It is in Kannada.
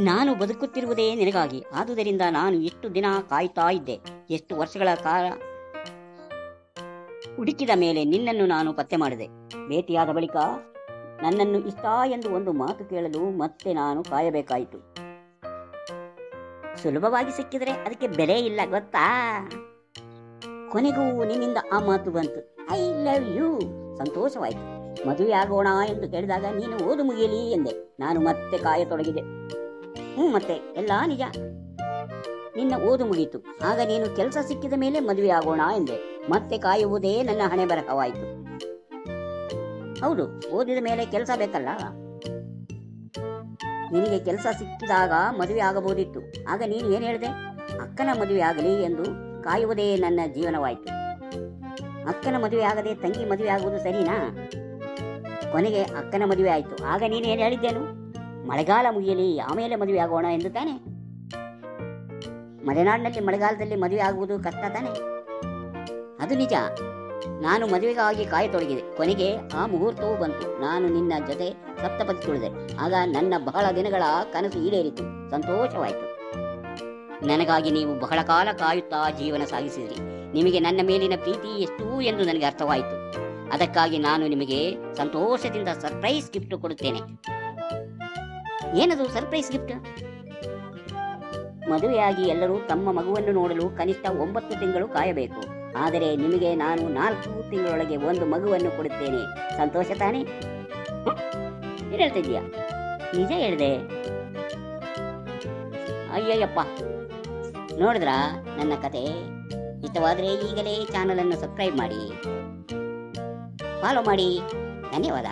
ನಾನು ಬದುಕುತ್ತಿರುವುದೇ ನಿನಗಾಗಿ. ಆದುದರಿಂದ ನಾನು ಎಷ್ಟು ದಿನ ಕಾಯ್ತಾ ಇದ್ದೆ, ಎಷ್ಟು ವರ್ಷಗಳ ಕಾಲ ಹುಡುಕಿದ ಮೇಲೆ ನಿನ್ನನ್ನು ನಾನು ಪತ್ತೆ ಮಾಡಿದೆ. ಭೇಟಿಯಾದ ಬಳಿಕ ನನ್ನನ್ನು ಇಷ್ಟ ಎಂದು ಒಂದು ಮಾತು ಕೇಳಲು ಮತ್ತೆ ನಾನು ಕಾಯಬೇಕಾಯಿತು. ಸುಲಭವಾಗಿ ಸಿಕ್ಕಿದರೆ ಅದಕ್ಕೆ ಬೆಲೆ ಇಲ್ಲ ಗೊತ್ತಾ. ಕೊನೆಗೂ ನಿನ್ನಿಂದ ಆ ಮಾತು ಬಂತು, ಐ ಲವ್ ಯು. ಸಂತೋಷವಾಯಿತು. ಮದುವೆ ಆಗೋಣ ಎಂದು ಹೇಳಿದಾಗ ನೀನು ಓದು ಮುಗಿಯಲಿ ಎಂದೆ. ನಾನು ಮತ್ತೆ ಕಾಯತೊಡಗಿದೆ. ಮತ್ತೆ ಎಲ್ಲ ನಿಜ. ನಿನ್ನ ಓದು ಮುಗೀತು. ಆಗ ನೀನು ಕೆಲಸ ಸಿಕ್ಕಿದ ಮೇಲೆ ಮದುವೆ ಆಗೋಣ ಎಂದೆ. ಮತ್ತೆ ಕಾಯುವುದೇ ನನ್ನ ಹಣೆ ಬರಹವಾಯಿತು. ಹೌದು, ಓದಿದ ಮೇಲೆ ಕೆಲಸ ಬೇಕಲ್ಲ. ನಿನಗೆ ಕೆಲಸ ಸಿಕ್ಕಿದಾಗ ಮದುವೆ ಆಗಬಹುದಿತ್ತು. ಆಗ ನೀನು ಏನು ಹೇಳಿದೆ? ಅಕ್ಕನ ಮದುವೆ ಆಗಲಿ ಎಂದು ಕಾಯುವುದೇ ನನ್ನ ಜೀವನವಾಯಿತು. ಅಕ್ಕನ ಮದುವೆ ಆಗದೆ ತಂಗಿ ಮದುವೆ ಆಗುವುದು ಸರಿನಾ? ಕೊನೆಗೆ ಅಕ್ಕನ ಮದುವೆ ಆಯಿತು. ಆಗ ನೀನು ಏನು ಹೇಳಿದ್ದೇನು? ಮಳೆಗಾಲ ಮುಗಿಯಲಿ ಆಮೇಲೆ ಮದುವೆ ಆಗೋಣ ಎಂದು ತಾನೆ. ಮಲೆನಾಡಿನಲ್ಲಿ ಮಳೆಗಾಲದಲ್ಲಿ ಮದುವೆ ಆಗುವುದು ಕಷ್ಟ ತಾನೆ. ಅದು ನಿಜ. ನಾನು ಮದುವೆಗಾಗಿ ಕಾಯತೊಡಗಿದೆ. ಕೊನೆಗೆ ಆ ಮುಹೂರ್ತವೂ ಬಂತು. ನಾನು ನಿನ್ನ ಜೊತೆ ಸಪ್ತಪದಿ ತುಳಿದೆ. ಆಗ ನನ್ನ ಬಹಳ ದಿನಗಳ ಕನಸು ಈಡೇರಿತು. ಸಂತೋಷವಾಯಿತು. ನನಗಾಗಿ ನೀವು ಬಹಳ ಕಾಲ ಕಾಯುತ್ತಾ ಜೀವನ ಸಾಗಿಸಿದ್ರಿ. ನಿಮಗೆ ನನ್ನ ಮೇಲಿನ ಪ್ರೀತಿ ಎಷ್ಟು ಎಂದು ನನಗೆ ಅರ್ಥವಾಯಿತು. ಅದಕ್ಕಾಗಿ ನಾನು ನಿಮಗೆ ಸಂತೋಷದಿಂದ ಸರ್ಪ್ರೈಸ್ ಗಿಫ್ಟ್ ಕೊಡುತ್ತೇನೆ. ಏನದು ಸರ್ಪ್ರೈಸ್ ಗಿಫ್ಟ್? ಮದುವೆಯಾಗಿ ಎಲ್ಲರೂ ತಮ್ಮ ಮಗುವನ್ನು ನೋಡಲು ಕನಿಷ್ಠ 9 ತಿಂಗಳು ಕಾಯಬೇಕು. ಆದರೆ ನಿಮಗೆ ನಾನು 4 ತಿಂಗಳೊಳಗೆ ಒಂದು ಮಗುವನ್ನು ಕೊಡುತ್ತೇನೆ. ಸಂತೋಷ ತಾನೇ? ಏನು ಹೇಳ್ತಿದ್ದೀಯಾ? ನಿಜ ಹೇಳಿದೆ. ಅಯ್ಯಯ್ಯಪ್ಪ, ನೋಡಿದ್ರಾ ನನ್ನ ಕತೆ? ಇಷ್ಟವಾದರೆ ಈಗಲೇ ಚಾನಲನ್ನು ಸಬ್ಸ್ಕ್ರೈಬ್ ಮಾಡಿ, ಫಾಲೋ ಮಾಡಿ. ಧನ್ಯವಾದ.